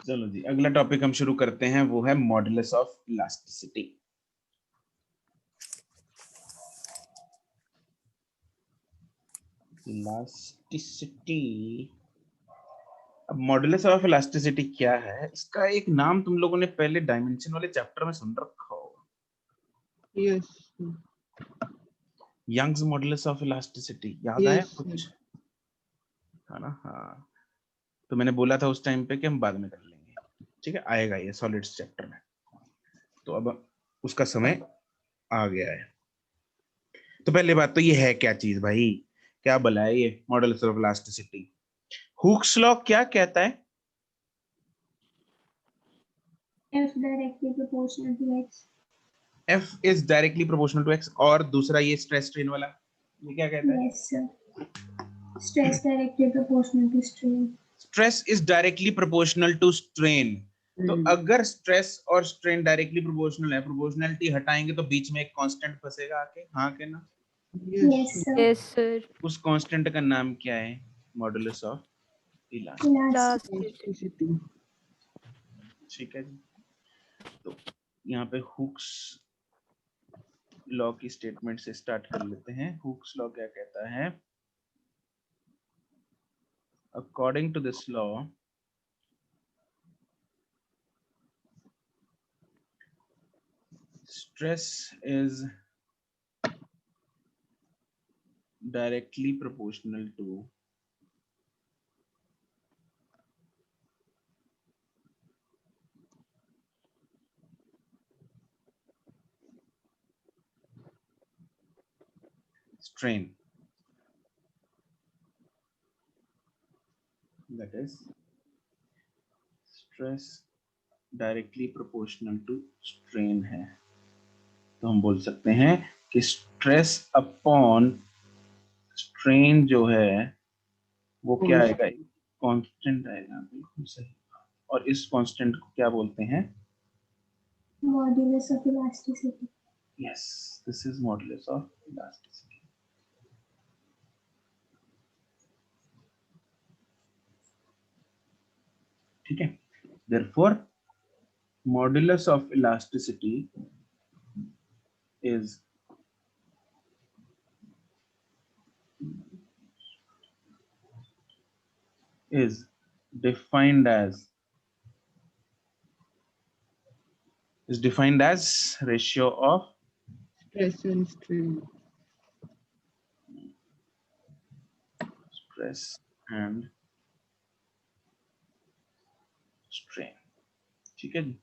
चलो जी, अगला टॉपिक हम शुरू करते हैं, वो है मॉडुलस ऑफ इलास्टिसिटी। इलास्टिसिटी, अब मॉडुलस ऑफ इलास्टिसिटी क्या है? इसका एक नाम तुम लोगों ने पहले डायमेंशन वाले चैप्टर में सुन रखा होगा। Yes Young's modulus of elasticity, याद आया यस कुछ? है ना? हाँ, तो मैंने बोला था उस टाइम पे कि हम बाद में कर लेंगे, ठीक है, आएगा ये सॉलिड्स चैप्टर में। तो अब उसका समय आ गया है। तो पहले बात तो ये है क्या चीज भाई, क्या भला है ये modulus of elasticity? Hooke's law क्या कहता है? F directly proportional to x. F is directly proportional to x, और दूसरा ये स्ट्रेस स्ट्रेन वाला, ये क्या कहता है? Yes, sir. Stress directly proportional to strain. Stress is directly proportional to strain. तो अगर स्ट्रेस और स्ट्रेन डायरेक्टली प्रोपोर्शनल है, प्रोपोर्शनलिटी हटाएंगे तो बीच में एक कांस्टेंट फंसेगा आके, हाँ के ना? Yes, sir. Yes sir. उस कांस्टेंट का नाम क्या है? Modulus of elasticity. Elasticity. ठीक है जी। तो यहाँ पे हुक्स लॉ की स्टेटमेंट से स्टार्ट कर लेते हैं। हुक्स लॉ क्या कहता है? According to this law, stress is directly proportional to strain, that is stress directly proportional to strain है। तो हम बोल सकते हैं कि स्ट्रेस अपॉन स्ट्रेन जो है वो क्या आएगा? कांस्टेंट आएगा, बिल्कुल सही। और इस कांस्टेंट को क्या बोलते हैं? Modulus of elasticity. Yes, this is modulus of elasticity. ठीक है, therefore modulus of elasticity is defined as ratio of stress and strain. stress and strain। ठीक है जी।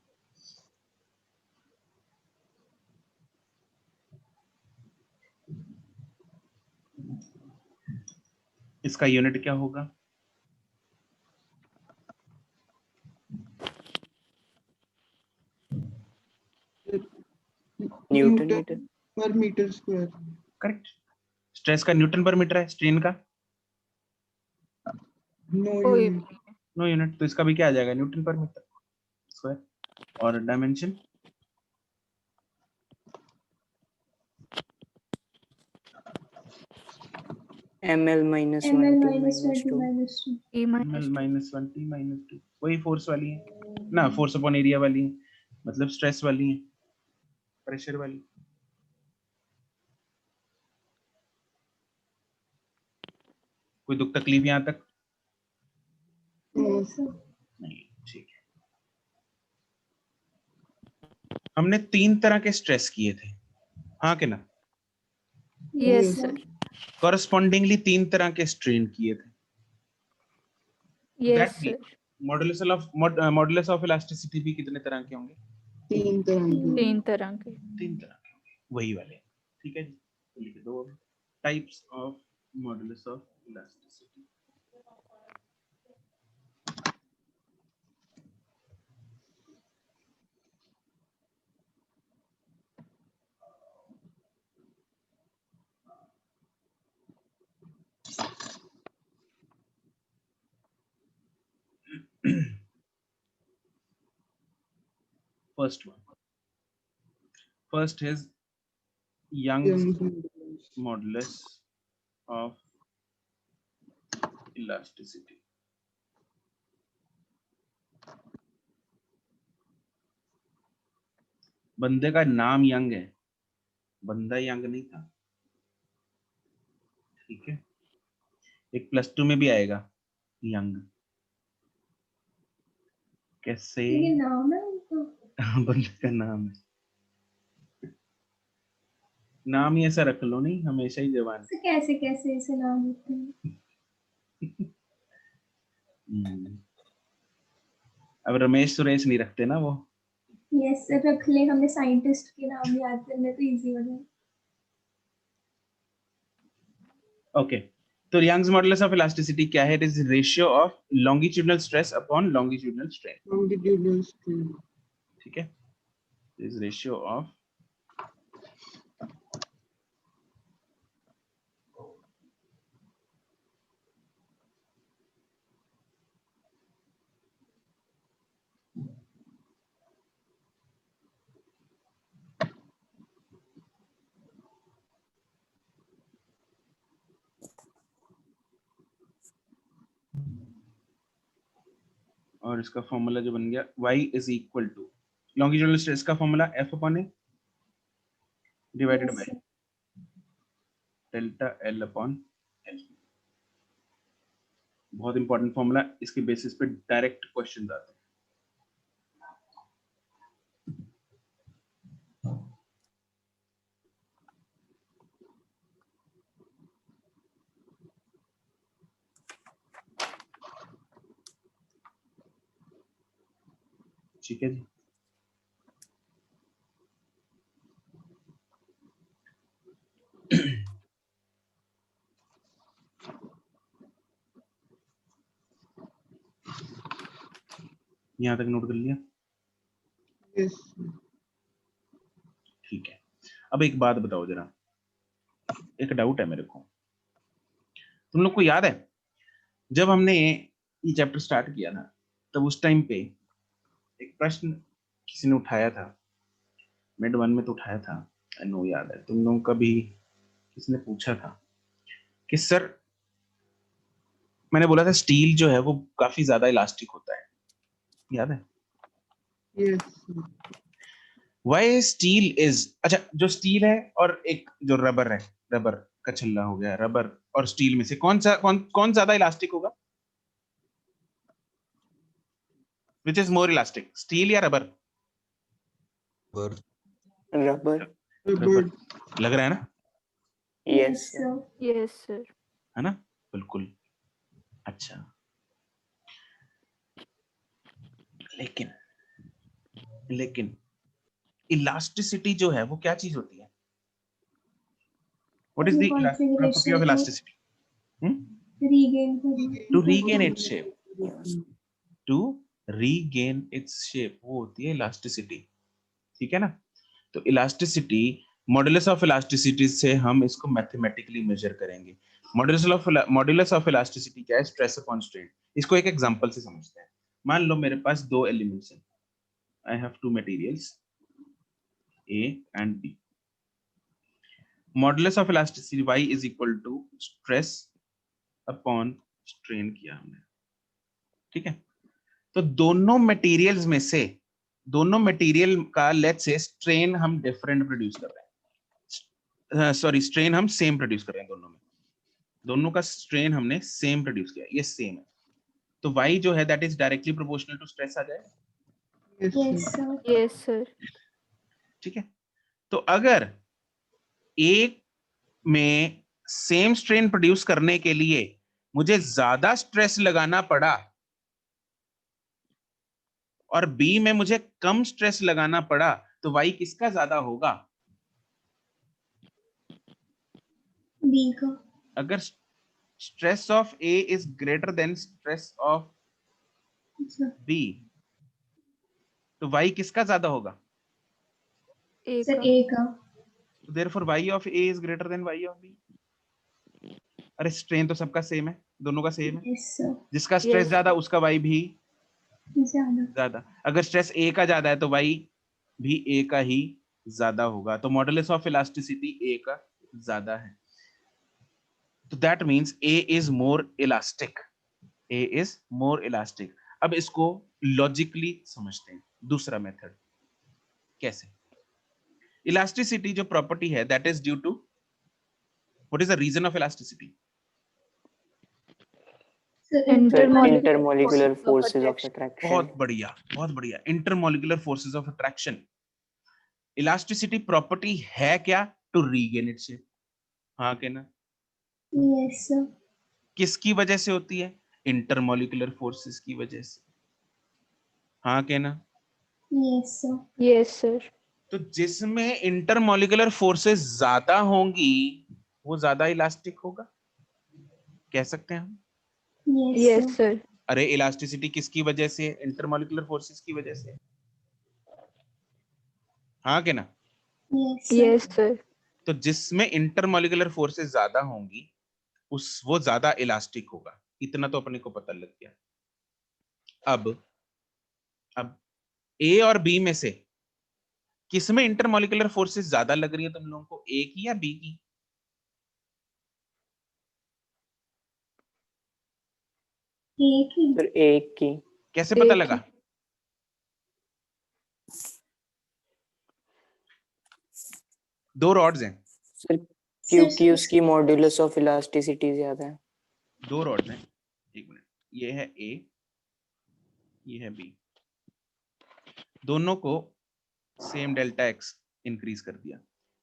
इसका यूनिट क्या होगा? न्यूटन पर मीटर स्क्वायर। करेक्ट। स्ट्रेस का न्यूटन पर मीटर है, स्ट्रेन का नो यूनिट, तो इसका भी क्या आ जाएगा? न्यूटन पर मीटर स्क्वायर। और dimension ml minus ml 1 minus 20 2 minus 2. ml minus 1 t minus 2, वही फोर्स वाली है ना, फोर्स अपॉन एरिया वाली है, मतलब स्ट्रेस वाली है, प्रेशर वाली। कोई दुख तकलीफ यहाँ तक? Yes, sir. नहीं, ठीक है। हमने 3 तरह के स्ट्रेस किए थे, हाँ कि ना? Yes sir. कॉरस्पॉन्डिंगली 3 तरह के स्ट्रेन किए थे। Yes sir. Modulus of elasticity भी कितने तरह के होंगे? 3 तरह के। 3 तरह के। 3 तरह के होंगे, वही वाले। ठीक है जी, तो लिख दो types of modulus of elasticity. First is Young's modulus of elasticity. बंदे का नाम यंग है, बंदा यंग नहीं था, ठीक है। एक +2 में भी आएगा यंग, कैसे? ये नाम है उनका। बंदे का नाम है, नाम ही ऐसा रख लो, नहीं हमेशा ही जवान। तो कैसे कैसे ऐसे नाम होते हैं? अब रमेश सुरेश नहीं रखते ना वो। यस रख ले, हमें साइंटिस्ट के नाम याद करने तो इजी हो जाए। ओके, तो यंग्स मॉडुलस ऑफ इलास्टिसिटी क्या है? It is ratio of longitudinal stress upon longitudinal strain, longitudinal strain. ठीक है। इज रेशियो ऑफ और इसका फॉर्मूला जो बन गया y is equal to longitudinal stress का formula F upon A divided Yes, by sir. Delta L upon L। बहुत important formula, इसके बेसिस पे डायरेक्ट क्वेश्चन आते हैं। ठीक है जी, यहां तक नोट कर लिया? Yes. ठीक है, अब एक बात बताओ जरा, एक डाउट है मेरे को। तुम लोग को याद है जब हमने ये चैप्टर स्टार्ट किया था, तब उस टाइम पे एक प्रश्न किसी ने उठाया था, मिड 1 में तो उठाया था, आई नो याद है, तुम लोगों का भी किसी ने पूछा था कि सर, मैंने बोला था स्टील जो है वो काफी ज्यादा इलास्टिक होता है, याद है? Yes. वाई स्टील इज, अच्छा जो स्टील है और एक जो रबर है, रबर का छल्ला हो गया, रबर और स्टील में से कौन ज्यादा इलास्टिक होगा? Which is more elastic, steel या रबर? रबर। रबर लग रहा है ना, Yes, sir. sir. Yes, sir. है ना? बिल्कुल। अच्छा, लेकिन लेकिन इलास्टिसिटी जो है वो क्या चीज होती है? What is the property of elasticity? Regain करना। To regain its shape, to regain its shape, वो होती है इलास्टिसिटी, ठीक है ना? तो इलास्टिसिटी, मॉडुलस ऑफ इलास्टिसिटी से हम इसको मैथमेटिकली मेजर करेंगे। मॉडुलस ऑफ इलास्टिसिटी क्या है? Stress upon strain. इसको एक एग्जांपल से समझते हैं। मान लो मेरे पास दो एलिमेंट्स हैं, I have two materials A and B. Modulus of elasticity Y is equal to stress upon strain किया हमने, ठीक है। तो दोनों मटेरियल्स में से, दोनों मटेरियल का लेट्स से स्ट्रेन हम डिफरेंट प्रोड्यूस कर रहे हैं, सॉरी स्ट्रेन हम सेम प्रोड्यूस कर रहे हैं दोनों में, दोनों का स्ट्रेन हमने सेम प्रोड्यूस किया, ये सेम है, तो y जो है that is directly proportional to stress आ जाएगा, Yes. Yes, Sir. sir. Yes, sir. ठीक है। तो अगर एक में सेम स्ट्रेन प्रोड्यूस करने के लिए मुझे ज्यादा स्ट्रेस लगाना पड़ा और बी में मुझे कम स्ट्रेस लगाना पड़ा, तो y किसका ज्यादा होगा? B का। अगर stress of A is greater then stress of अच्छा। B, तो y किसका ज्यादा होगा? A सर का। A का। therefore y of A is greater than y of B। अरे स्ट्रेन तो सबका सेम है, दोनों का सेम है, Yes, sir. जिसका स्ट्रेस Yes. ज्यादा उसका y भी ज्यादा। ज्यादा, अगर स्ट्रेस A का ज्यादा है तो y भी A का ही ज्यादा होगा, तो मॉडुलस ऑफ इलास्टिसिटी A का ज्यादा है, तो that means A is more elastic, A is more elastic। अब इसको लॉजिकली समझते हैं, दूसरा मेथड कैसे? इलास्टिसिटी जो प्रॉपर्टी है that is due to, what is the reason of elasticity? Sir, Sir, Intermolecular intermolecular forces of forces of attraction. attraction. बहुत बढ़िया, बहुत बढ़िया। Intermolecular forces of attraction. Elasticity property है क्या? To regain its shape. हाँ के ना? yes, sir. किसकी वजह से होती है? इंटरमोलिकुलर फोर्सेस की वजह से। हाँ के ना? Yes, sir. Yes, sir. तो जिसमें इंटरमोलिकुलर फोर्सेस ज्यादा होंगी वो ज्यादा इलास्टिक होगा, कह सकते हैं हम। Yes, Yes, sir. sir. अरे इलास्टिसिटी किसकी वजह से? इंटरमोलिकुलर फोर्सेस की वजह से। हाँ के ना? Yes, sir. Yes, sir. तो जिसमें इंटरमोलिकुलर फोर्सेस ज्यादा होंगी उस वो ज्यादा इलास्टिक होगा, इतना तो अपने को पता लग गया। अब ए और बी में से किसमें इंटरमोलिकुलर फोर्सेस ज्यादा लग रही है तुम लोगों को, ए की या बी की? एक ही। Sir, एक की। कैसे पता एक लगा? ही। दो रॉड्स हैं, Sir, Sir, क्योंकि sir, उसकी मॉड्यूलस ऑफ इलास्टिसिटी ज्यादा है। दो रॉड्स हैं, एक मिनट, ये है ए, ये है बी, दोनों को सेम डेल्टा एक्स इंक्रीज कर दिया।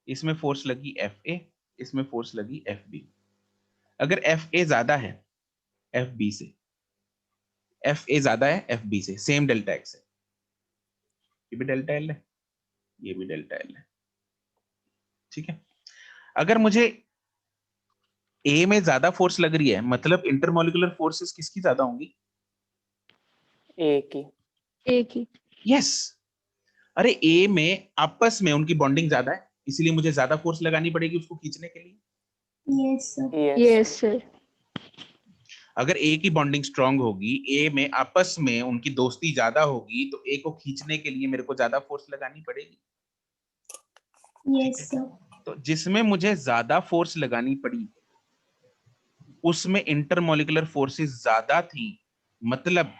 इसमें फोर्स लगी एफ ए, इसमें फोर्स लगी एफ बी। अगर एफ ए ज्यादा है एफ बी से, एफ ए ज्यादा है एफ बी से, सेम डेल्टा एक्स है, ये भी डेल्टा एल है, ये भी डेल्टा एल है, ठीक है। अगर मुझे ए में ज्यादा फोर्स लग रही है मतलब इंटरमोलिकुलर फोर्सेस किसकी ज्यादा होंगी? एक की। एक ही। यस। अरे ए में आपस में उनकी बॉन्डिंग ज्यादा है, इसलिए मुझे ज्यादा फोर्स लगानी पड़ेगी उसको खींचने के लिए। yes, sir. Yes, sir. अगर ए की बॉन्डिंग स्ट्रांग होगी, ए में आपस में उनकी दोस्ती ज्यादा होगी, तो ए को खींचने के लिए मेरे को ज्यादा फोर्स लगानी पड़ेगी। Yes, sir. तो जिसमें मुझे ज्यादा फोर्स लगानी पड़ी उसमें इंटरमोलिकुलर फोर्सेस ज्यादा थी, मतलब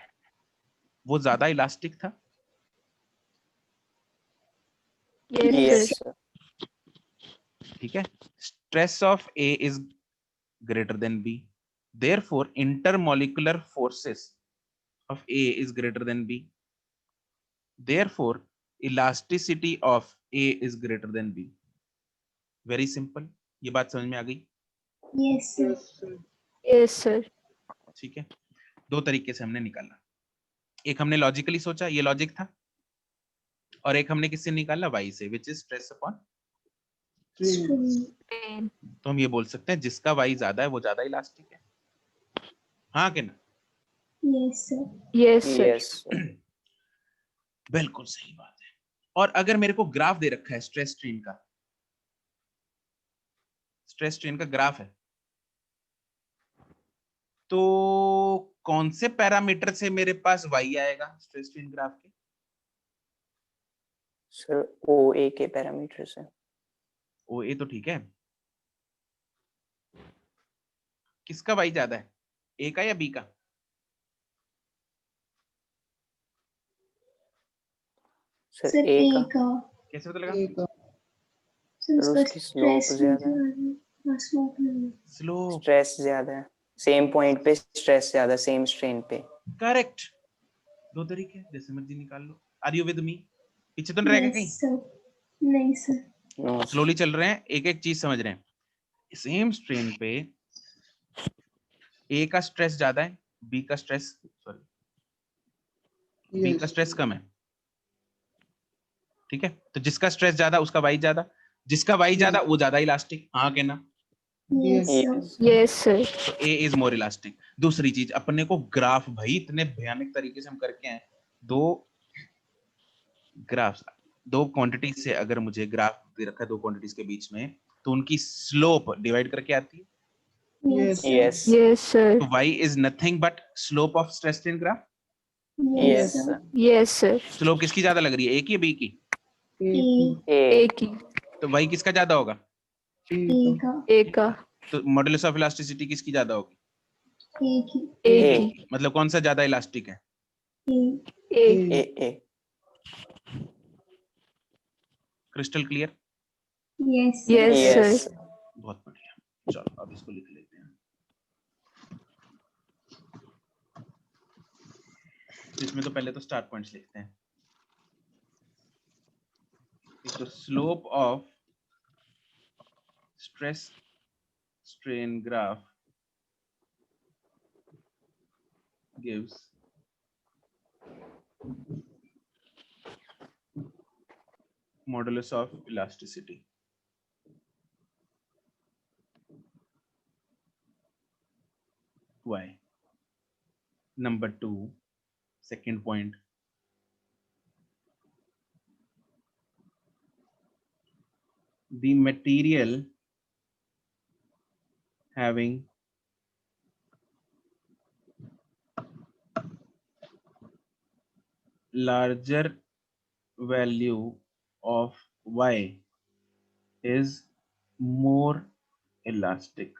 वो ज्यादा इलास्टिक था। Yes, Yes, sir. sir. ठीक है। Stress of A is greater than B, therefore intermolecular forces of A is greater than B. Therefore, elasticity of A is greater than B. Very simple. ये बात समझ में आ गई? Yes, sir. Yes, sir. Yes, sir. ठीक है, दो तरीके से हमने निकाला, एक हमने लॉजिकली सोचा, ये लॉजिक था, और एक हमने किससे निकाला? Y से, which is stress upon। Strain. Pain. तो हम ये बोल सकते हैं जिसका Y ज्यादा है वो ज्यादा इलास्टिक है। हाँ कि ना? Yes, sir. Yes, sir. Yes, sir. बिल्कुल सही बात है। और अगर मेरे को ग्राफ दे रखा है स्ट्रेस स्ट्रेन का, स्ट्रेस स्ट्रेन का ग्राफ है, तो कौन से पैरामीटर से मेरे पास Y आएगा स्ट्रेस स्ट्रेन ग्राफ के? Sir, OA के पैरामीटर से। ओ ए तो ठीक है, किसका Y ज्यादा है, ए का या बी का? Sir, Sir, A A का। का। कैसे पता लगा? एक Sir, Sir, उसका उसकी slope stress ज्यादा है। हाँ, slope नहीं है। स्लोप। स्ट्रेस ज्यादा है, सेम पॉइंट पे स्ट्रेस ज्यादा, सेम स्ट्रेन पे। करेक्ट। दो तरीके जैसे मर्जी निकाल लो। Are you with me? पीछे तो नहीं रह गए कहीं? Yes, sir. नहीं, sir. No, sir. स्लोली चल रहे हैं, एक एक चीज समझ रहे हैं। सेम स्ट्रेन पे ए का स्ट्रेस ज्यादा है, बी का स्ट्रेस सॉरी बी का Yes. स्ट्रेस कम है, ठीक है। तो जिसका स्ट्रेस ज्यादा उसका वाई ज्यादा, जिसका वाई ज्यादा वो ज्यादा इलास्टिक। हाँ के ना? Yes, sir. Yes. Yes, sir. तो ए इज मोर इलास्टिक। दूसरी चीज अपने को ग्राफ, भाई इतने भयानक तरीके से हम करके आए, दो ग्राफ्स, दो क्वांटिटीज से अगर मुझे ग्राफ दे रखा है दो क्वांटिटीज के बीच में, तो उनकी स्लोप डिवाइड करके आती है। Yes, sir. Yes. Yes, sir. तो y is nothing but slope of stress strain graph। Yes, Yes, sir. sir. Yes, sir. Slope किसकी ज्यादा लग रही है, ए की या बी की? एक A. एक ही। तो y किसका ज्यादा होगा? A का। एक का। तो मॉडुलस ऑफ इलास्टिसिटी किसकी ज्यादा होगी? A की। एक A. ही। मतलब कौन सा ज्यादा इलास्टिक है? A। एक। A. A. Crystal clear? Yes. Yes, Yes. sir. बहुत बढ़िया, चलो अब इसको लिख लेते हैं। इसमें तो पहले तो स्टार पॉइंट्स लिखते हैं। तो slope of stress strain graph gives modulus of elasticity. Why? Number 2, second point. The material having larger value of y is more elastic.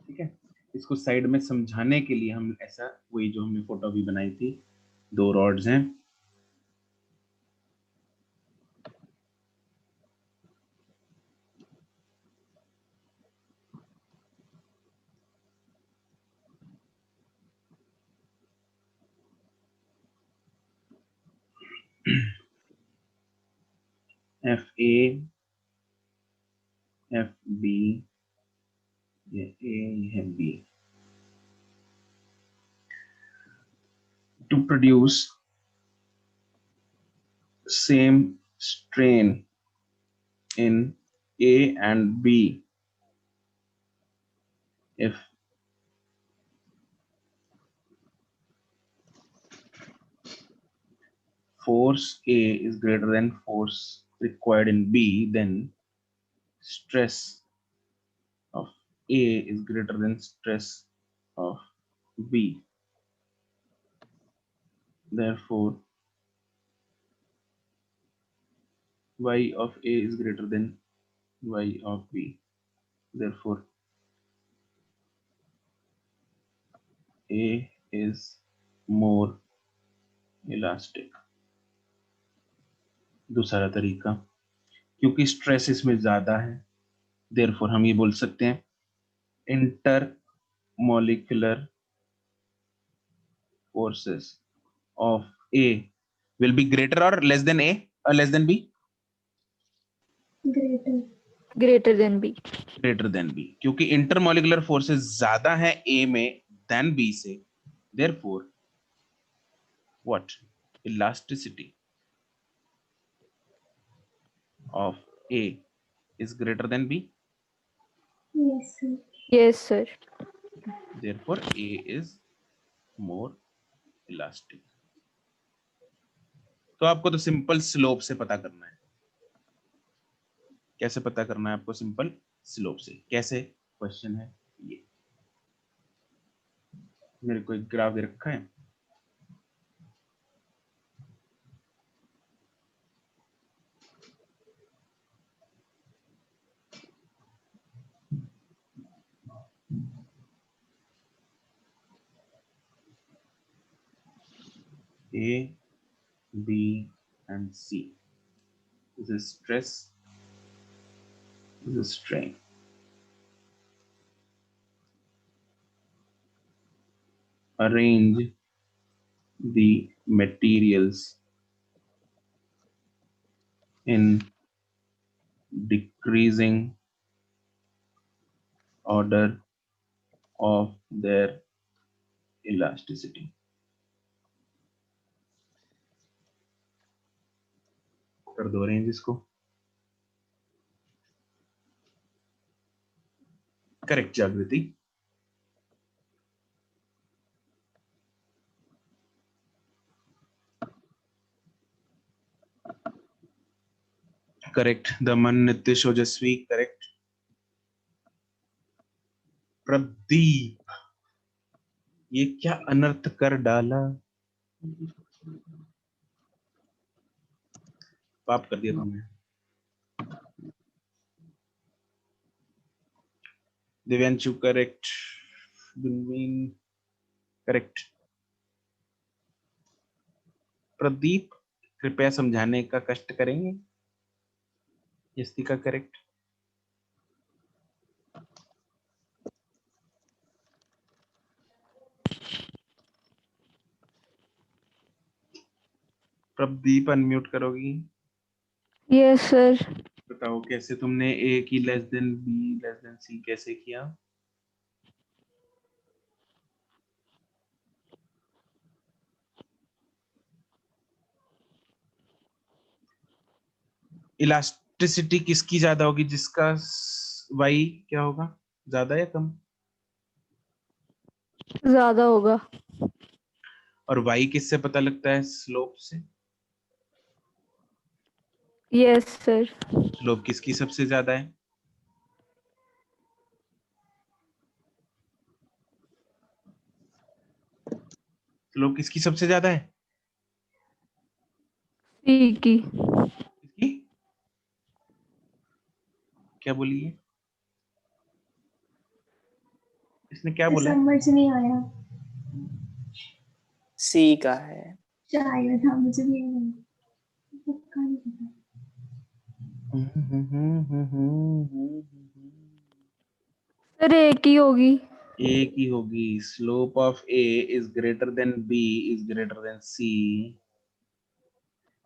ठीक है, इसको साइड में समझाने के लिए हम ऐसा वही जो हमने फोटो भी बनाई थी, 2 रॉड्स हैं, FA, FB, ये A, ये B, to produce same strain in A and B if force A is greater than force required in B, then stress of A is greater than stress of B. Therefore, y of A is greater than y of B. Therefore, A is more elastic. दूसरा तरीका, क्योंकि stress इसमें ज्यादा है, therefore हम ये बोल सकते हैं intermolecular forces of A will be greater or less than A or less than B? Greater. Greater than B. Greater than B, क्योंकि इंटरमोलिकुलर फोर्सेस ज्यादा है A में than B से, therefore what? Elasticity of A is greater than B, Yes, sir. Yes, sir. therefore A is more elastic. तो आपको तो simple slope से पता करना है। कैसे पता करना है आपको? सिंपल स्लोप से। कैसे? क्वेश्चन है ये, मेरे को एक ग्राफ दे रखा है, A, B and C. This is stress, this is strain. Arrange the materials in decreasing order of their elasticity. कर दो अरेंज इसको। करेक्ट जागृति। करेक्ट। दमन, नितिश, ओजस्वी, करेक्ट। प्रदीप, ये क्या अनर्थ कर डाला, पाप कर दिया तुमने। दिव्यांशु करेक्ट, गुनवीन करेक्ट, प्रदीप कृपया समझाने का कष्ट करेंगे। यस्तिका करेक्ट, प्रदीप अनम्यूट करोगी? Yes, sir. बताओ कैसे तुमने ए की less than B less than C कैसे किया? इलास्टिसिटी किसकी ज्यादा होगी? जिसका वाई क्या होगा, ज्यादा या कम? ज्यादा होगा। और वाई किससे पता लगता है? स्लोप से। Yes, sir. स्लोप किसकी सबसे ज्यादा है? स्लोप किसकी सबसे ज्यादा है? C की। किसकी? क्या बोली है? इसने क्या बोला है? समझ नहीं आया, सी का है। शायद हाँ, मुझे भी पक्का नहीं पता। सर A की होगी। ए की होगी। Slope of A is greater than B is greater than C,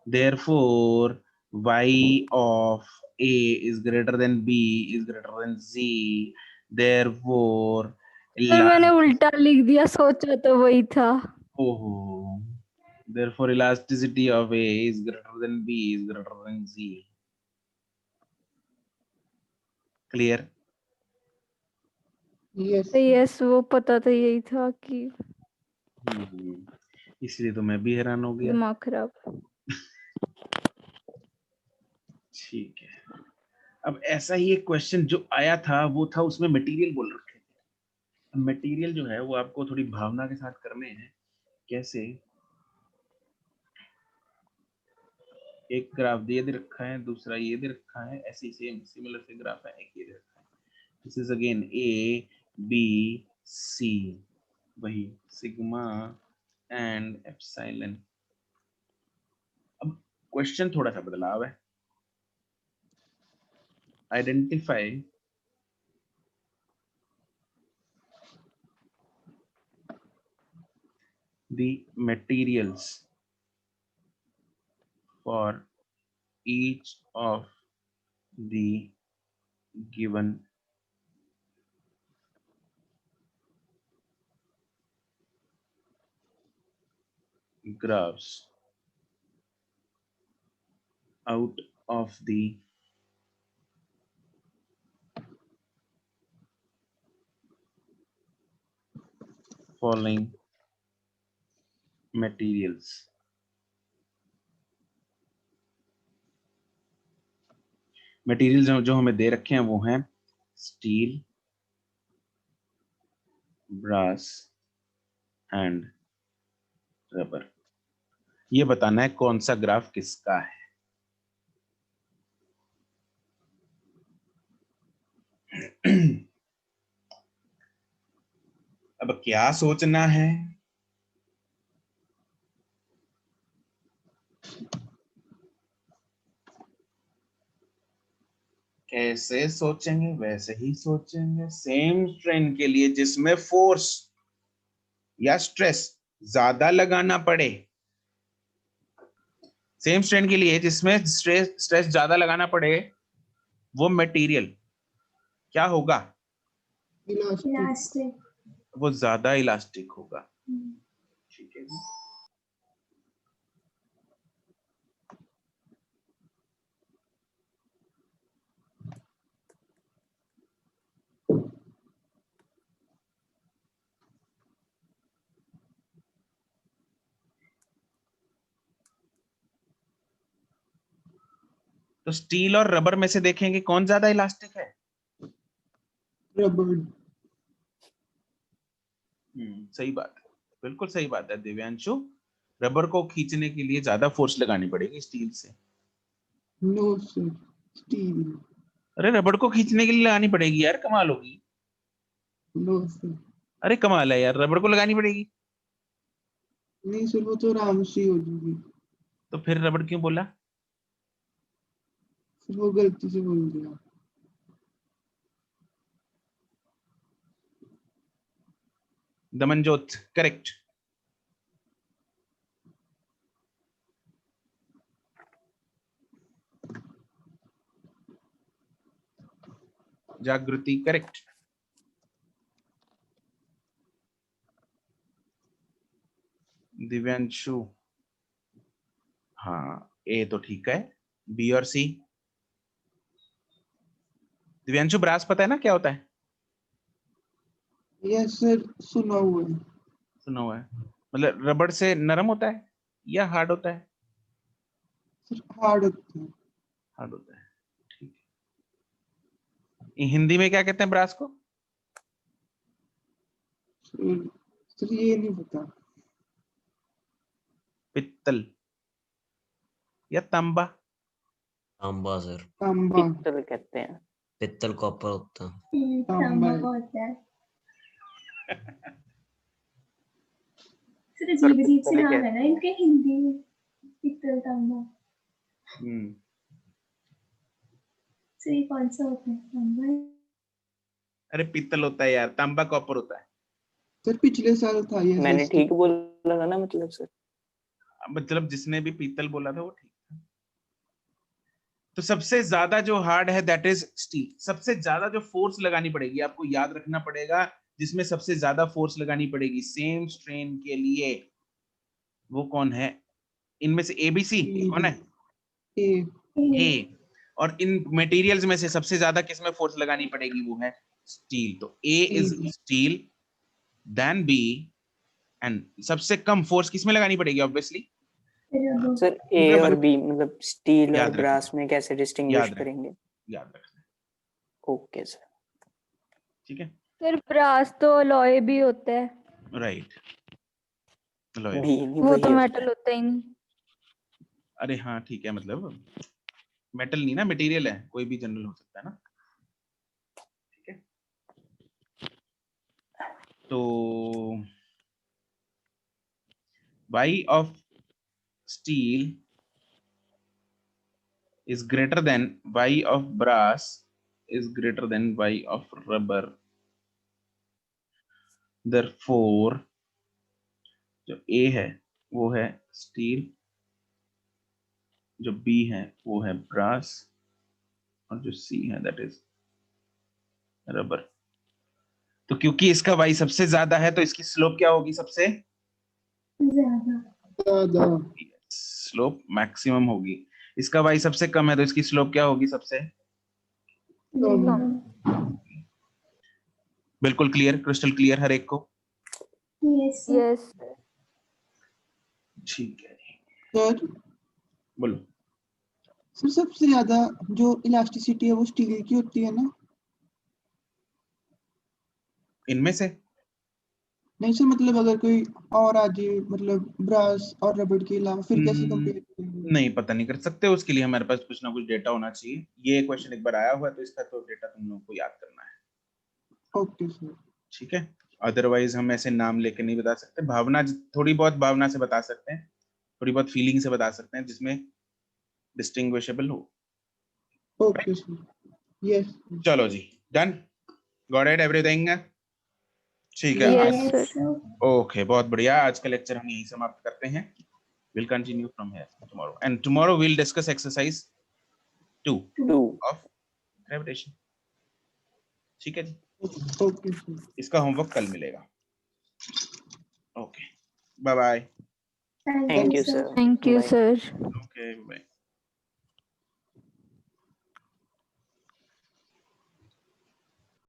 therefore y of a is greater than b is greater than c, therefore sir मैंने उल्टा लिख दिया, सोचा तो वही था। ओहो, therefore elasticity of a is greater than b is greater than c. Clear? Yes. Yes, वो पता था, यही था कि इसलिए तो मैं भी हैरान हो गया। दिमाग खराब। ठीक है, अब ऐसा ही एक क्वेश्चन जो आया था वो था, उसमें मटेरियल बोल रखे थे। मटेरियल जो है वो आपको थोड़ी भावना के साथ करने हैं। कैसे? एक ग्राफ ये दे रखा है, दूसरा ये दे रखा है, ऐसे सेम सिमिलर से ग्राफ है, एक ये दे रखा है। This is again A B C, वही सिग्मा एंड एप्सिलॉन। अब क्वेश्चन थोड़ा सा बदलाव है। Identify the materials for each of the given graphs out of the following materials. Material जो हमें दे रखे हैं वो हैं स्टील, ब्रास एंड रबर। ये बताना है कौन सा ग्राफ किसका है। अब क्या सोचना है? कैसे सोचेंगे वैसे ही सोचेंगे। सेम स्ट्रेन के लिए जिसमें फोर्स या स्ट्रेस ज्यादा लगाना पड़े, सेम स्ट्रेन के लिए जिसमें स्ट्रेस ज्यादा लगाना पड़े, वो मटेरियल क्या होगा? Elastic. इलास्टिक। वो ज्यादा इलास्टिक होगा। ठीक है जी। तो स्टील और रबर में से देखेंगे कौन ज्यादा इलास्टिक है। Rubber. सही बात है, बिल्कुल सही बात है दिव्यांशु। रबर को खींचने के लिए ज्यादा फोर्स लगानी पड़ेगी स्टील से। No, sir. Steel. अरे रबर को खींचने के लिए लगानी पड़ेगी यार, कमाल होगी। नो सर, अरे कमाल है यार, रबड़ को लगानी पड़ेगी। नहीं सर वो तो आराम से ही हो जाएगी। तो फिर रबड़ क्यों बोला? सर वो गलती से बोल दिया। दमनजोत करेक्ट। जागृति करेक्ट। दिव्यांशु, हाँ ए तो ठीक है, बी और सी। दिव्यांशु ब्रास पता है ना क्या होता है? यस सर, सुना हुआ है। सुना हुआ है। मतलब रबड़ से नरम होता है या हार्ड होता है? सर हार्ड होता है। हार्ड होता है, ठीक है। हिंदी में क्या कहते हैं ब्रास को? सर ये नहीं पता। पित्तल या तांबा? तांबा सर, तांबा। पित्तल कहते हैं। पित्तल कॉपर होता है। तांबा तांबा। का होता है। सर पर अजीब अजीब से पित्तल नाम क्या है ना इनके हिंदी में, पित्तल तांबा। हम्म, सर ये कौन सा होता है? तांबा। अरे पित्तल होता है यार, तांबा कॉपर होता है। सर पिछले साल था ये मैंने SST। ठीक बोला था ना मतलब सर? मतलब जिसने भी पीतल बोला था वो ठीक था। तो सबसे ज्यादा जो हार्ड है दैट इज स्टील। सबसे ज्यादा जो फोर्स लगानी पड़ेगी, आपको याद रखना पड़ेगा, जिसमें सबसे ज्यादा फोर्स लगानी पड़ेगी सेम स्ट्रेन के लिए, वो कौन है? इनमें से एबीसी कौन है? ए। ए। और इन मटेरियल्स में से सबसे ज्यादा किसमें फोर्स लगानी पड़ेगी? वो है स्टील। तो A is steel, then B, and सबसे कम फोर्स किसमें लगानी पड़ेगी? Obviously rubber. सर ए और बी मतलब स्टील और याद रखना। ब्रास में कैसे डिस्टिंग्विश याद रखना। करेंगे? याद रखना, ओके सर। ठीक है, फिर ब्रास तो अलॉय भी होता है, राइट। बी लॉयल, नहीं वो तो वही मेटल होता ही नहीं। अरे हाँ ठीक है, मतलब मेटल नहीं ना, मटेरियल है, कोई भी जनरल हो सकता है ना, ठीक है। तो y of steel is greater than y of brass is greater than y of rubber. Therefore जो A है वो है स्टील, जो B है वो है ब्रास, और जो C है दैट इज रबर। तो क्योंकि इसका y सबसे ज्यादा है तो इसकी स्लोप क्या होगी? सबसे ज्यादा। ज्यादा। स्लोप मैक्सिमम होगी। इसका y सबसे कम है तो इसकी स्लोप क्या होगी? सबसे बिल्कुल क्लियर, क्रिस्टल क्लियर हर एक को? Yes sir. यस ठीक है, सर बोलो। सर सबसे ज्यादा जो इलास्टिसिटी है वो स्टील की होती है ना? इनमें से नहीं सर, मतलब अगर कोई और आ जाए, मतलब ब्रास और रबड़ के अलावा, फिर कैसे कंपेयर करेंगे? नहीं पता नहीं कर सकते, उसके लिए हमारे पास कुछ ना कुछ डेटा होना चाहिए। ये क्वेश्चन एक बार आया हुआ है तो इसका तो डेटा तुम लोगों को याद करना है, ओके सर। ठीक है। अदरवाइज हम ऐसे नाम लेके नहीं बता सकते। भावना, थोड़ी बहुत भावना से बता सकते हैं, थोड़ी बहुत फीलिंग से बता सकते हैं, जिसमें डिस्टिंग्विशेबल हो। Okay sir. यस। चलो जी, डन, गॉट इट एवरीथिंग, ठीक है। Yes, आज sir. सर। ओके, बहुत बढ़िया। आज का लेक्चर हम यहीं समाप्त करते हैं। Will continue from here tomorrow, and tomorrow will discuss exercise 2 2 of gravitation, ठीक है जी। Okay sir. इसका होमवर्क कल मिलेगा। Okay, bye bye. Thank you sir. Thank you, Bye. sir. Okay bye.